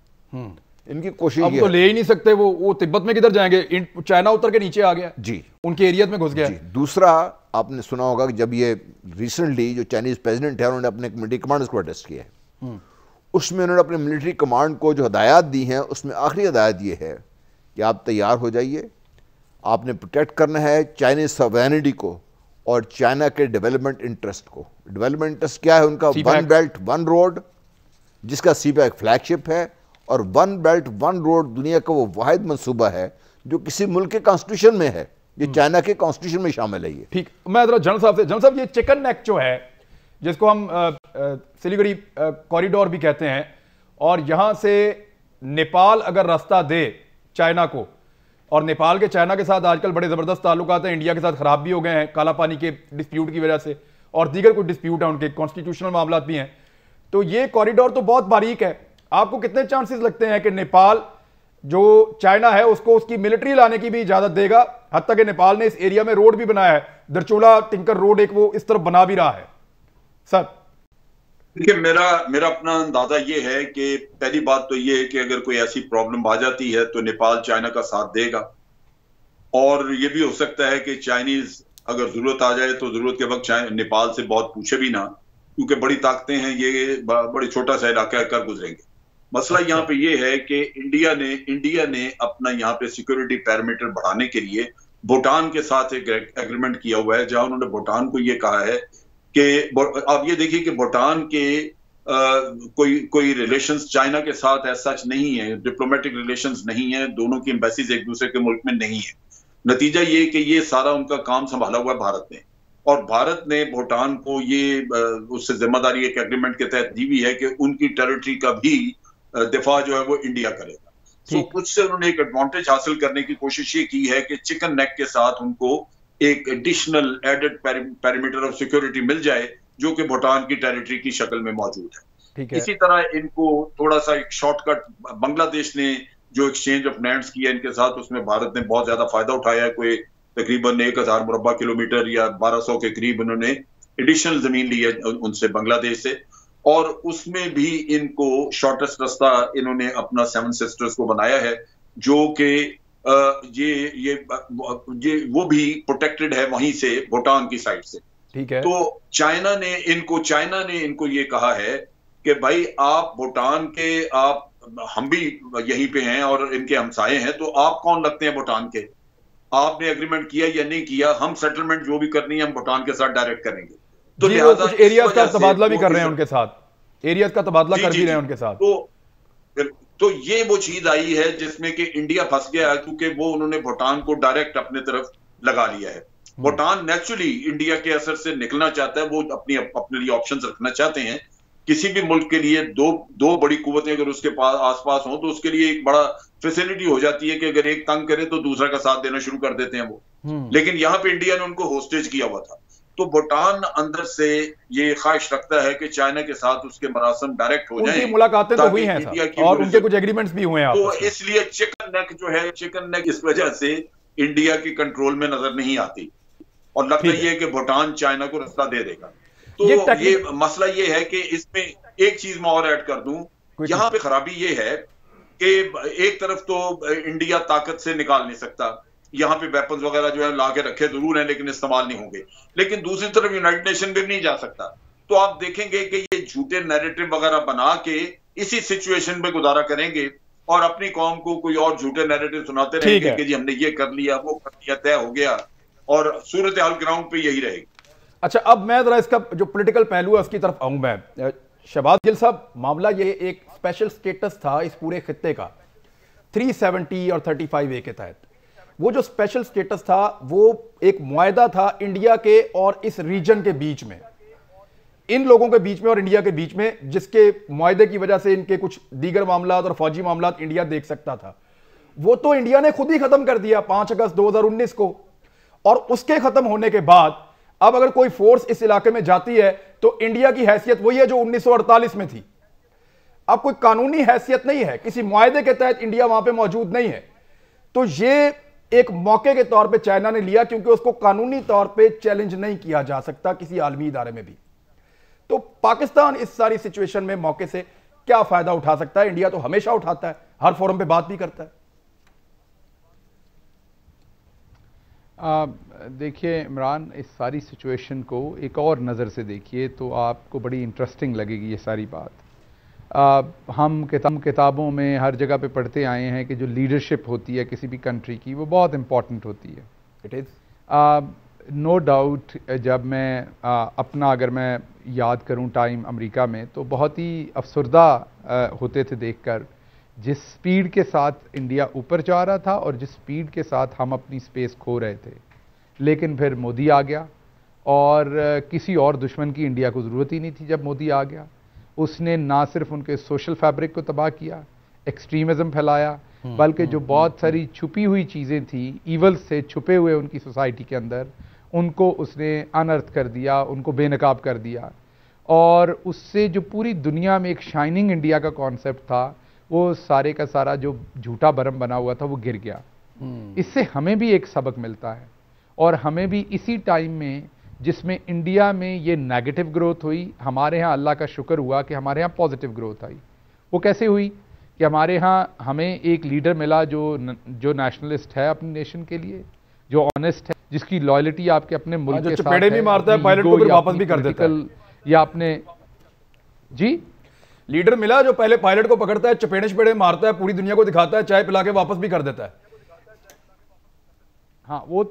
इनकी कोशिश अब तो ले ही नहीं सकते, वो तिब्बत में किधर जाएंगे? चाइना उतर के नीचे आ गया जी, उनके एरिया में घुस गया। दूसरा, आपने सुना होगा कि जब ये रिसेंटली जो चाइनीज प्रेसिडेंट है उन्होंने अपने मिलिट्री कमांडर्स को अरेस्ट किया है, उसमें उन्होंने अपने मिलिट्री कमांड को जो हदायत दी हैं, उसमें आखिरी हदायत ये है कि आप तैयार हो जाइए, आपने प्रोटेक्ट करना है चाइनीज सॉवरेनिटी को और चाइना के डेवलपमेंट इंटरेस्ट को। डेवलपमेंट इंटरेस्ट क्या है उनका? 1 बेल्ट 1 रोड, जिसका सीपैक फ्लैगशिप है, और 1 बेल्ट 1 रोड दुनिया का वो वाहिद मंसूबा है जो किसी मुल्क के कॉन्स्टिट्यूशन में है, ये चाइना के कॉन्स्टिट्यूशन में शामिल है ये। ठीक, मैं जरा जनरल साहब से, जनरल साहब ये चिकन नेक जो है, जिसको हम सिलीगुड़ी कॉरिडोर भी कहते हैं, और यहां से नेपाल अगर रास्ता दे चाइना को, और नेपाल के चाइना के साथ आजकल बड़े जबरदस्त ताल्लुकात हैं, इंडिया के साथ खराब भी हो गए हैं काला पानी के डिस्प्यूट की वजह से, और दीगर कुछ डिस्प्यूट है उनके, कॉन्स्टिट्यूशनल मामला भी हैं, तो ये कॉरिडोर तो बहुत बारीक है। आपको कितने चांसेस लगते हैं कि नेपाल जो चाइना है उसको उसकी मिलिट्री लाने की भी इजाजत देगा? हत्ता कि नेपाल ने इस एरिया में रोड भी बनाया है, दरचोला टिंकर रोड एक वो इस तरफ बना भी रहा है। सर देखिए, मेरा अपना अंदाजा ये है कि पहली बात तो ये है कि अगर कोई ऐसी प्रॉब्लम आ जाती है तो नेपाल चाइना का साथ देगा, और ये भी हो सकता है कि चाइनीज अगर जरूरत आ जाए तो जरूरत के वक्त नेपाल से बहुत पूछे भी ना, क्योंकि बड़ी ताकतें हैं, ये बड़ी छोटा सा इलाका है, कर गुजरेंगे। मसला यहाँ पे ये है कि इंडिया ने अपना यहाँ पे सिक्योरिटी पैरामीटर बढ़ाने के लिए भूटान के साथ एक एग्रीमेंट किया हुआ है, जहां उन्होंने भूटान को ये कहा है कि आप ये देखिए कि भूटान के कोई रिलेशंस चाइना के साथ ऐसा सच नहीं है, डिप्लोमेटिक रिलेशंस नहीं है, दोनों की एम्बेसीज एक दूसरे के मुल्क में नहीं है। नतीजा ये कि ये सारा उनका काम संभाला हुआ है भारत ने, और भारत ने भूटान को ये उससे जिम्मेदारी एक एग्रीमेंट के तहत दी हुई है कि उनकी टेरिटरी का भी दिफा जो है वो इंडिया करेगा। तो उससे उन्होंने एक एडवांटेज हासिल करने की कोशिश ये की है कि चिकन नेक के साथ उनको एक additional added parameter of security मिल जाए, जो कि भूटान की टेरिटरी की शक्ल में मौजूद है। इसी तरह इनको थोड़ा सा एक शॉर्टकट बांग्लादेश ने जो एक्सचेंज ऑफ लैंड्स किया इनके साथ, उसमें भारत ने बहुत ज्यादा फायदा उठाया है। कोई तकरीबन 1000 मुरब्बा किलोमीटर या 1200 के करीब उन्होंने एडिशनल जमीन ली है उनसे, बांग्लादेश से, और उसमें भी इनको शॉर्टेस्ट रास्ता इन्होंने अपना 7 सिस्टर्स को बनाया है, जो कि ये वो भी प्रोटेक्टेड है वहीं से, भूटान की साइड से। ठीक है। तो चाइना ने इनको ये कहा है कि भाई आप भूटान के, हम भी यहीं पे हैं और इनके हमसाए हैं, तो आप कौन लगते हैं भूटान के? आपने एग्रीमेंट किया या नहीं किया, हम सेटलमेंट जो भी करनी है हम भूटान के साथ डायरेक्ट करेंगे। तो लिहाजा कुछ एरियाज का तबादला भी कर रहे हैं उनके साथ, एरियाज का तबादला कर भी रहे हैं उनके साथ। तो ये वो चीज आई है जिसमें कि इंडिया फंस गया, क्योंकि वो उन्होंने भूटान को डायरेक्ट अपने तरफ लगा लिया है। भूटान नेचुरली इंडिया के असर से निकलना चाहता है, वो अपने लिए ऑप्शंस रखना चाहते हैं। किसी भी मुल्क के लिए दो बड़ी कुव्वतें अगर उसके पास आसपास हो, तो उसके लिए एक बड़ा फैसिलिटी हो जाती है कि अगर एक तंग करे तो दूसरा का साथ देना शुरू कर देते हैं वो। लेकिन यहाँ पे इंडिया ने उनको होस्टेज किया हुआ था। तो भूटान अंदर से ये ख्वाहिश रखता है कि चाइना के साथ उसके मरासम डायरेक्ट हो जाएं। उनकी मुलाकातें तो हुई हैं और उनके कुछ एग्रीमेंट्स भी हुए हैं। तो इसलिए चिकन नेक इस वजह से इंडिया की कंट्रोल में नजर नहीं आती, और लगता ही है कि भूटान चाइना को रास्ता दे देगा। तो ये मसला ये है कि इसमें एक चीज मैं और ऐड कर दूं, यहाँ पे खराबी ये है कि एक तरफ तो इंडिया ताकत से निकाल नहीं सकता, यहाँ पे वेपन्स वगैरह जो है ला के रखे जरूर हैं लेकिन इस्तेमाल नहीं होंगे। लेकिन दूसरी तरफ यूनाइटेड नेशन भी नहीं जा सकता। तो आप देखेंगे कि ये झूठे नैरेटिव वगैरह बना के इसी सिचुएशन में गुजारा करेंगे और अपनी कौम को कोई और झूठे नैरेटिव सुनाते रहेंगे कि जी हमने ये कर लिया, वो कर लिया, तय हो गया, और सूरत हाल ग्राउंड पे यही रहेगी। अच्छा, अब मैं जरा इसका जो पॉलिटिकल पहलू है उसकी तरफ आऊं। मैं शहबाज गिल साहब, मामला ये एक स्पेशल स्टेटस था इस पूरे खित्ते का 370 और 35A के तहत। वो जो स्पेशल स्टेटस था वो एक मुआहदा था इंडिया के और इस रीजन के बीच में, इन लोगों के बीच में और इंडिया के बीच में, जिसके मुआहदे की वजह से इनके कुछ दीगर मामलात और फौजी मामलात इंडिया देख सकता था। वो तो इंडिया ने खुद ही खत्म कर दिया 5 अगस्त 2019 को। और उसके खत्म होने के बाद अब अगर कोई फोर्स इस इलाके में जाती है तो इंडिया की हैसियत वही है जो 1948 में थी। अब कोई कानूनी हैसियत नहीं है, किसी मुआहदे के तहत इंडिया वहां पे मौजूद नहीं है। तो ये एक मौके के तौर पे चाइना ने लिया, क्योंकि उसको कानूनी तौर पे चैलेंज नहीं किया जा सकता किसी आलमी इदारे में भी। तो पाकिस्तान इस सारी सिचुएशन में मौके से क्या फायदा उठा सकता है? इंडिया तो हमेशा उठाता है, हर फोरम पे बात भी करता है। देखिए इमरान, इस सारी सिचुएशन को एक और नज़र से देखिए तो आपको बड़ी इंटरेस्टिंग लगेगी ये सारी बात। हम किताबों में हर जगह पे पढ़ते आए हैं कि जो लीडरशिप होती है किसी भी कंट्री की वो बहुत इंपॉर्टेंट होती है। It is no doubt. जब मैं अगर मैं याद करूं टाइम अमेरिका में, तो बहुत ही अफसरदा होते थे देखकर जिस स्पीड के साथ इंडिया ऊपर जा रहा था और जिस स्पीड के साथ हम अपनी स्पेस खो रहे थे। लेकिन फिर मोदी आ गया और किसी और दुश्मन की इंडिया को ज़रूरत ही नहीं थी। जब मोदी आ गया उसने ना सिर्फ उनके सोशल फैब्रिक को तबाह किया, एक्सट्रीमिज़म फैलाया, बल्कि जो बहुत सारी छुपी हुई चीज़ें थी, ईवल से छुपे हुए उनकी सोसाइटी के अंदर, उनको उसने अनर्थ कर दिया, उनको बेनकाब कर दिया। और उससे जो पूरी दुनिया में एक शाइनिंग इंडिया का कॉन्सेप्ट था, वो सारे का सारा जो झूठा भरम बना हुआ था वो गिर गया। इससे हमें भी एक सबक मिलता है, और हमें भी इसी टाइम में जिसमें इंडिया में ये नेगेटिव ग्रोथ हुई, हमारे यहाँ अल्लाह का शुक्र हुआ कि हमारे यहाँ पॉजिटिव ग्रोथ आई। वो कैसे हुई कि हमारे यहाँ हमें एक लीडर मिला जो नेशनलिस्ट है अपनी नेशन के लिए, जो ऑनेस्ट है, जिसकी लॉयल्टी आपके अपने मुल्क के साथ है, भी मारता है, पायलट को फिर वापस भी कर देता है, या अपने जी लीडर मिला जो पहले पायलट को पकड़ता है, चपेड़े मारता है, पूरी दुनिया को दिखाता है, चाय पिला के वापस भी कर देता है। हाँ, वो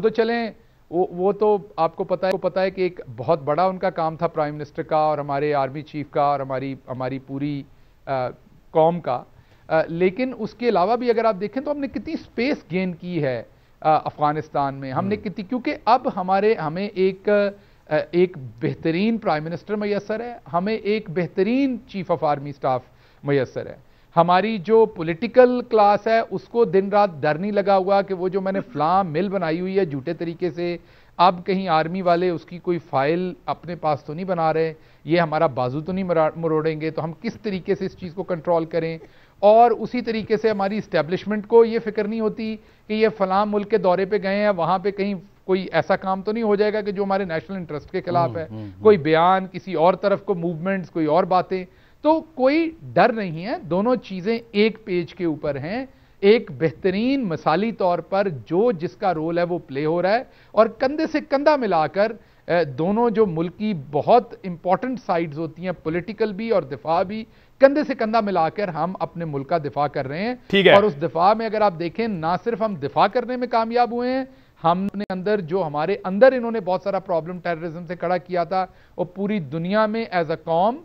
तो चलें, वो तो आपको पता है कि एक बहुत बड़ा उनका काम था प्राइम मिनिस्टर का और हमारे आर्मी चीफ का और हमारी पूरी कौम का। लेकिन उसके अलावा भी अगर आप देखें तो हमने कितनी स्पेस गेन की है अफगानिस्तान में, हमने कितनी, क्योंकि अब हमें एक बेहतरीन प्राइम मिनिस्टर मैसर है, हमें एक बेहतरीन चीफ ऑफ आर्मी स्टाफ मैसर है। हमारी जो पॉलिटिकल क्लास है उसको दिन रात डर नहीं लगा हुआ कि वो जो मैंने फलां मिल बनाई हुई है झूठे तरीके से, अब कहीं आर्मी वाले उसकी कोई फाइल अपने पास तो नहीं बना रहे, ये हमारा बाजू तो नहीं मरोड़ेंगे, तो हम किस तरीके से इस चीज़ को कंट्रोल करें। और उसी तरीके से हमारी इस्टेब्लिशमेंट को ये फिक्र नहीं होती कि ये फलां मुल्क के दौरे पे गए हैं, वहां पे कहीं कोई ऐसा काम तो नहीं हो जाएगा कि जो हमारे नेशनल इंटरेस्ट के खिलाफ है, कोई बयान किसी और तरफ को, मूवमेंट्स कोई और बातें, तो कोई डर नहीं है। दोनों चीजें एक पेज के ऊपर हैं। एक बेहतरीन मिसाली तौर पर जो जिसका रोल है वो प्ले हो रहा है, और कंधे से कंधा मिलाकर दोनों जो मुल्क की बहुत इंपॉर्टेंट साइड्स होती हैं, पॉलिटिकल भी और दिफा भी, कंधे से कंधा मिलाकर हम अपने मुल्क का दिफा कर रहे हैं। ठीक है। और उस दिफा में अगर आप देखें, ना सिर्फ हम दिफा करने में कामयाब हुए हैं, हमने अंदर जो हमारे अंदर इन्होंने बहुत सारा प्रॉब्लम टेररिज्म से खड़ा किया था, वो पूरी दुनिया में एज अ कौम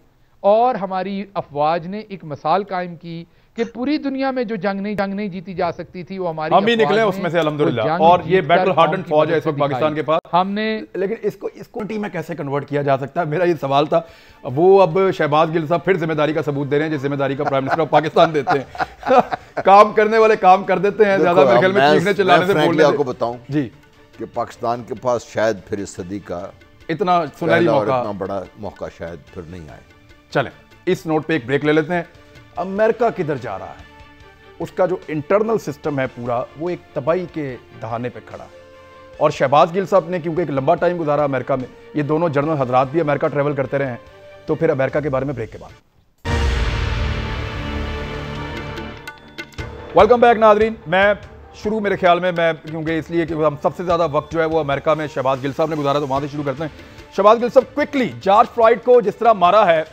और हमारी अफवाज ने एक मिसाल कायम की कि पूरी दुनिया में जो जंग नहीं जीती जा सकती थी, वो हमारी हम ही निकले उसमें से अल्हम्दुलिल्लाह। और ये बैटल हार्डन फौज है इस वक्त पाकिस्तान के पास हमने। लेकिन इसको टीम में कैसे कन्वर्ट किया जा सकता है, मेरा ये सवाल था। वो अब शहबाज गिल साहब फिर जिम्मेदारी का सबूत दे रहे हैं, जिस जिम्मेदारी का प्राइम मिनिस्टर ऑफ पाकिस्तान देते हैं। काम करने वाले काम कर देते हैं, ज्यादा मेरे ख्याल में चीखने चिल्लाने से बोलने से। आपको बताऊं जी कि पाकिस्तान के पास शायद फिर इस सदी का इतना सुनहरी मौका, इतना बड़ा मौका शायद फिर नहीं आए। चलें इस नोट पे एक ब्रेक ले लेते हैं। अमेरिका किधर जा रहा है, उसका जो इंटरनल सिस्टम है पूरा, वो एक तबाही के दहाने पे खड़ा है। और शहबाज गिल साहब ने क्योंकि एक लंबा टाइम गुजारा अमेरिका में, ये दोनों जनरल हजरात भी अमेरिका ट्रेवल करते रहे हैं, तो फिर अमेरिका के बारे में ब्रेक के बाद। वेलकम बैक नाजरीन। मैं शुरू मेरे ख्याल में क्योंकि इसलिए कि हम सबसे ज्यादा वक्त जो है वो अमेरिका में शहबाज गिल साहब ने गुजारा, तो वहां से शुरू करते हैं। शहबाज गिल साहब, क्विकली जॉर्ज फ्लॉयड को जिस तरह मारा है,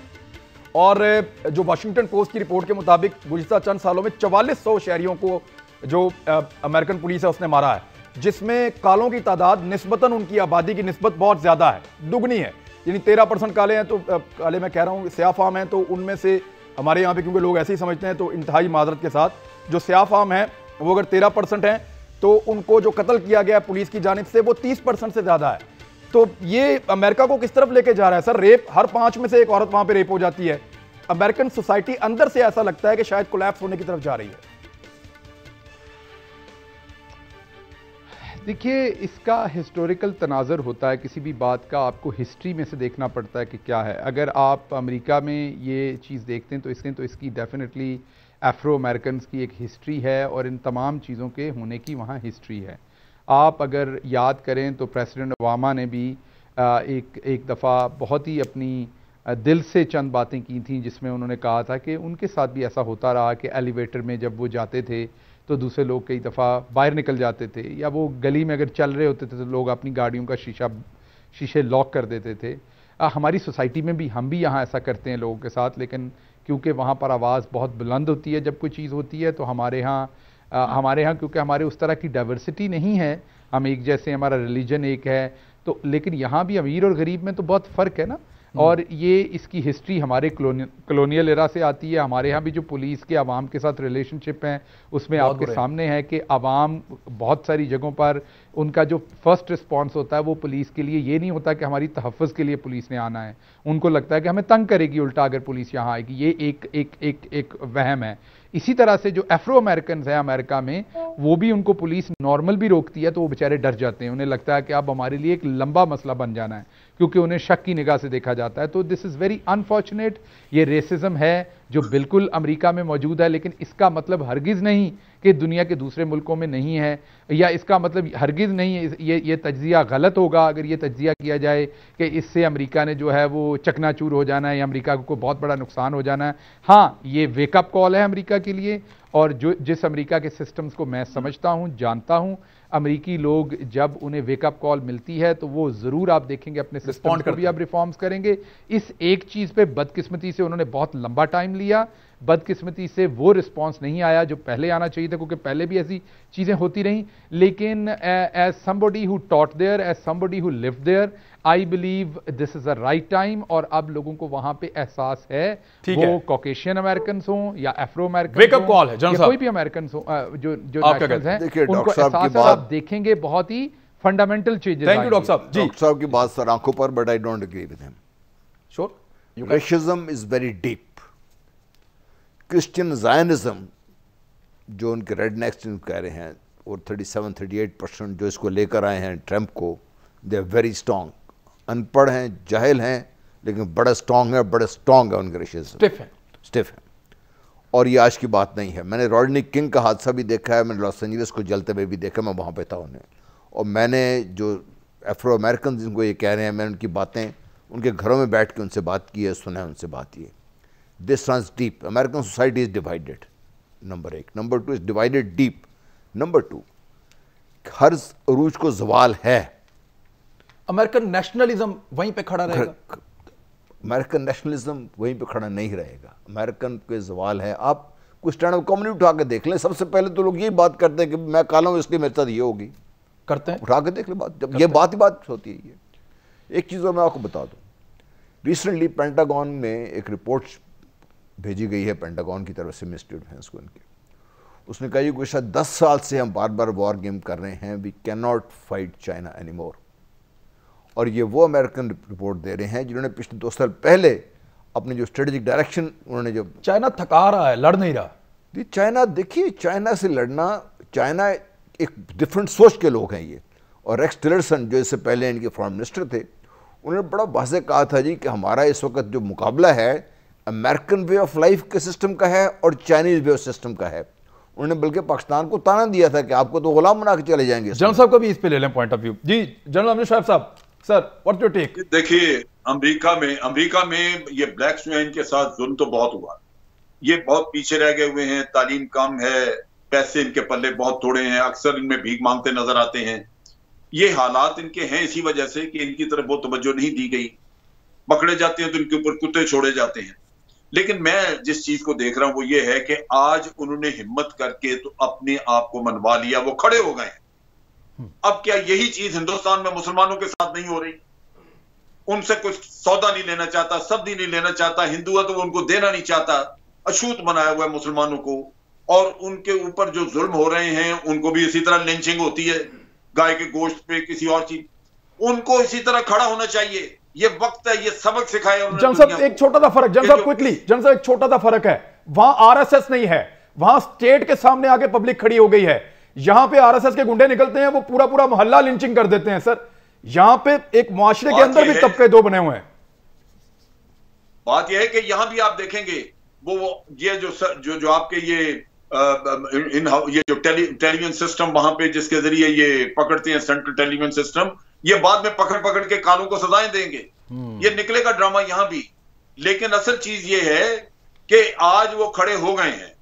और जो वाशिंगटन पोस्ट की रिपोर्ट के मुताबिक गुज़िश्ता चंद सालों में 4400 शहरियों को जो अमेरिकन पुलिस है उसने मारा है, जिसमें कालों की तादाद निस्बतन उनकी आबादी की निस्बत बहुत ज़्यादा है, दुगनी है। यानी 13% काले हैं, तो काले मैं कह रहा हूँ स्याह फाम हैं, तो उनमें से हमारे यहाँ पे क्योंकि लोग ऐसे ही समझते हैं, तो इंतहाई माजरत के साथ जो स्याह फाम हैं वो अगर 13% हैं, तो उनको जो कत्ल किया गया पुलिस की जानिब से वो 30% से ज़्यादा है। तो ये अमेरिका को किस तरफ लेके जा रहा है सर? रेप, हर 5 में से एक औरत वहां पे रेप हो जाती है। अमेरिकन सोसाइटी अंदर से ऐसा लगता है कि शायद कोलैप्स होने की तरफ जा रही है। देखिए, इसका हिस्टोरिकल तनाज़र होता है किसी भी बात का, आपको हिस्ट्री में से देखना पड़ता है कि क्या है। अगर आप अमेरिका में ये चीज़ देखते हैं तो इसकी डेफिनेटली अफ्रो अमेरिकन की एक हिस्ट्री है, और इन तमाम चीज़ों के होने की वहाँ हिस्ट्री है। आप अगर याद करें तो प्रेसिडेंट ओबामा ने भी एक दफ़ा बहुत ही अपनी दिल से चंद बातें की थी, जिसमें उन्होंने कहा था कि उनके साथ भी ऐसा होता रहा कि एलिवेटर में जब वो जाते थे तो दूसरे लोग कई दफ़ा बाहर निकल जाते थे, या वो गली में अगर चल रहे होते थे तो लोग अपनी गाड़ियों का शीशे लॉक कर देते थे। हमारी सोसाइटी में भी हम भी यहाँ ऐसा करते हैं लोगों के साथ, लेकिन क्योंकि वहाँ पर आवाज़ बहुत बुलंद होती है जब कोई चीज़ होती है, तो हमारे यहाँ क्योंकि हमारे उस तरह की डाइवर्सिटी नहीं है, हम एक जैसे, हमारा रिलीजन एक है, तो लेकिन यहाँ भी अमीर और गरीब में तो बहुत फ़र्क है ना। और ये इसकी हिस्ट्री हमारे कॉलोनियल एरा से आती है। हमारे यहाँ भी जो पुलिस के आवाम के साथ रिलेशनशिप हैं, उसमें आपके सामने है कि आवाम बहुत सारी जगहों पर उनका जो फर्स्ट रिस्पांस होता है वो पुलिस के लिए ये नहीं होता कि हमारी तहफ़्फ़ुज़ के लिए पुलिस ने आना है, उनको लगता है कि हमें तंग करेगी उल्टा अगर पुलिस यहाँ आएगी। ये एक वहम है। इसी तरह से जो अफ्रो अमेरिकन हैं अमेरिका में, वो भी, उनको पुलिस नॉर्मल भी रोकती है तो वो बेचारे डर जाते हैं, उन्हें लगता है कि अब हमारे लिए एक लंबा मसला बन जाना है, क्योंकि उन्हें शक की निगाह से देखा जाता है। तो दिस इज़ वेरी अनफॉर्चुनेट। ये रेसिज्म है जो बिल्कुल अमेरिका में मौजूद है, लेकिन इसका मतलब हरगिज़ नहीं कि दुनिया के दूसरे मुल्कों में नहीं है, या इसका मतलब हरगिज़ नहीं है, ये तज्जिया गलत होगा अगर ये तज्जिया किया जाए कि इससे अमेरिका ने जो है वो चकनाचूर हो जाना है या अमेरिका को बहुत बड़ा नुकसान हो जाना है। हाँ, ये वेकअप कॉल है अमेरिका के लिए, और जिस अमेरिका के सिस्टम्स को मैं समझता हूँ, जानता हूँ, अमेरिकी लोग जब उन्हें वेकअप कॉल मिलती है तो वो ज़रूर, आप देखेंगे, अपने सिस्टम को भी आप रिफॉर्म्स करेंगे। इस एक चीज़ पे बदकिस्मती से उन्होंने बहुत लंबा टाइम लिया, बदकिस्मती से वो रिस्पॉन्स नहीं आया जो पहले आना चाहिए था, क्योंकि पहले भी ऐसी चीज़ें होती रहीं। लेकिन as somebody who taught there, as somebody who lived there, I believe this is a right time. और अब लोगों को वहां पे एहसास है, वो कॉकेशियन अमेरिकन हों या अफ्रो अमेरिकन, वेकअप कॉल है जनरल साहब, कोई भी अमेरिकन हो, जो नेशनल्स हैं, उनको एहसास है। आप देखेंगे बहुत ही fundamental changes. Thank you doctor साहब। जी, डॉक्टर साहब की बात सर आंखों पर, but I don't agree with him. Sure, racism is very deep. Christian Zionism जो उनके रेडनेक्स कह रहे हैं, और 37-38% जो इसको लेकर आए हैं ट्रंप को, दे आर वेरी स्ट्रॉन्ग। अनपढ़ हैं, जाहिल हैं, लेकिन बड़ा स्ट्रॉन्ग है, बड़े स्ट्रॉन्ग है उनके रेसिज्म, स्टिफ है। और ये आज की बात नहीं है। मैंने रॉडनी किंग का हादसा भी देखा है, मैंने लॉस एंजलिस को जलते हुए भी देखा, मैं वहाँ पे था उन्हें, और मैंने जो अफ्रो अमेरिकन जिनको ये कह रहे हैं, मैंने उनकी बातें उनके घरों में बैठ के उनसे बात की है, सुना है उनसे बात ये। This runs deep, American society is divided, number 1। Number 2 is divided deep. Number 2, हर अरूज को जवाल है। अमेरिकन नेशनलिज्म वहीं पे खड़ा रहेगा। अमेरिकन नेशनलिज्म वहीं पे खड़ा नहीं रहेगा। अमेरिकन के सवाल है, आप कुछ स्टैंड अप कॉमेडी उठा के देख लें। सबसे पहले तो लोग यही बात करते हैं कि मैं काला हूं इसलिए मेरे साथ ये होगी, करते हैं। उठा के देख ले बात, जब ये बात ही बात होती है। ये एक चीज़ और मैं आपको बता दूं, रिसेंटली पेंटागन में एक रिपोर्ट भेजी गई है पेंटागन की तरफ से मिनिस्ट्री ऑफ डिफेंस को इनके, उसने कहा कि शायद 10 साल से हम बार बार वॉर गेम कर रहे हैं, we can not fight China any more. और ये वो अमेरिकन रिपोर्ट दे रहे हैं जिन्होंने पिछले 2 साल पहले अपने जो स्ट्रेटेजिक डायरेक्शन उन्होंने जो, चाइना थका रहा है, लड़ नहीं रहा। चाइना, देखिए चाइना से लड़ना, चाइना एक डिफरेंट सोच के लोग हैं ये। और रेक्स टिलरसन जो इससे पहले इनके फॉरेन मिनिस्टर थे, उन्होंने बड़ा वाज़ेह कहा था जी कि हमारा इस वक्त जो मुकाबला है अमेरिकन वे ऑफ लाइफ के सिस्टम का है और चाइनीज वे ऑफ सिस्टम का है। उन्होंने बल्कि पाकिस्तान को ताना दिया था कि आपको तो गुलाम बना के चले जाएंगे। जनरल साहब को भी इस पे ले लें पॉइंट ऑफ व्यू। जी जनरल अमीर शाह साहब, सर व्हाट योर टेक? देखिए, अमेरिका में ये ब्लैक स्वाइन के साथ जुल्म तो बहुत हुआ, ये बहुत पीछे रह गए हुए हैं, तालीम कम है, पैसे इनके पल्ले बहुत थोड़े हैं, अक्सर इनमें भीख मांगते नजर आते हैं। ये हालात इनके हैं इसी वजह से कि इनकी तरफ बहुत तवज्जो नहीं दी गई, पकड़े जाते हैं तो इनके ऊपर कुत्ते छोड़े जाते हैं। लेकिन मैं जिस चीज को देख रहा हूं वो ये है कि आज उन्होंने हिम्मत करके तो अपने आप को मनवा लिया, वो खड़े हो गए। अब क्या यही चीज हिंदुस्तान में मुसलमानों के साथ नहीं हो रही? उनसे कुछ सौदा नहीं लेना चाहता, सब्जी नहीं लेना चाहता, हिंदू है तो वो उनको देना नहीं चाहता, अछूत बनाया हुआ है मुसलमानों को। और उनके ऊपर जो जुल्म हो रहे हैं उनको भी इसी तरह लिंचिंग होती है, गाय के गोश्त पे, किसी और चीज, उनको इसी तरह खड़ा होना चाहिए। ये वक्त है, ये सबक सिखाया उन्होंने। जनरल साहब एक छोटा सा फर्क, जनरल साहब क्विकली, जनरल साहब एक छोटा सा फर्क है, वहां आरएसएस नहीं है, वहां स्टेट के सामने आके पब्लिक खड़ी हो गई है। यहां पे आरएसएस के गुंडे निकलते हैं, वो पूरा पूरा मोहल्ला लिंचिंग कर देते हैं। सर यहां पे एक मुआशरे के अंदर भी तबके दो बने हुए हैं। बात यह है कि यहां भी आप देखेंगे वो ये जो आपके ये जो टेलीविजन सिस्टम वहां पे जिसके जरिए ये पकड़ते हैं, सेंट्रल टेलीविजन सिस्टम, ये बाद में पकड़ पकड़ के कानून को सजाएं देंगे। ये निकलेगा ड्रामा यहां भी। लेकिन असल चीज ये है कि आज वो खड़े हो गए हैं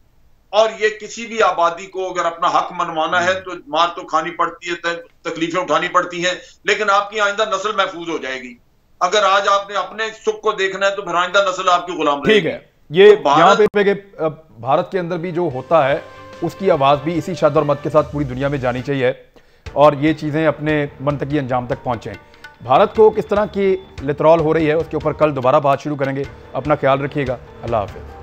और ये किसी भी आबादी को अगर अपना हक मनवाना है तो मार तो खानी पड़ती है, तकलीफें उठानी पड़ती हैं, लेकिन आपकी आइंदा नस्ल महफूज हो जाएगी। अगर आज आपने अपने सुख को देखना है तो फिर आइंदा नस्ल आपकी गुलाम रहेगी। ठीक है, ये तो यहाँ पे भारत के अंदर भी जो होता है उसकी आवाज भी इसी शद और मत के साथ पूरी दुनिया में जानी चाहिए और ये चीजें अपने मंतकी अंजाम तक पहुंचें। भारत को किस तरह की लितरॉल हो रही है उसके ऊपर कल दोबारा बात शुरू करेंगे। अपना ख्याल रखिएगा। अल्लाह हाफिज़।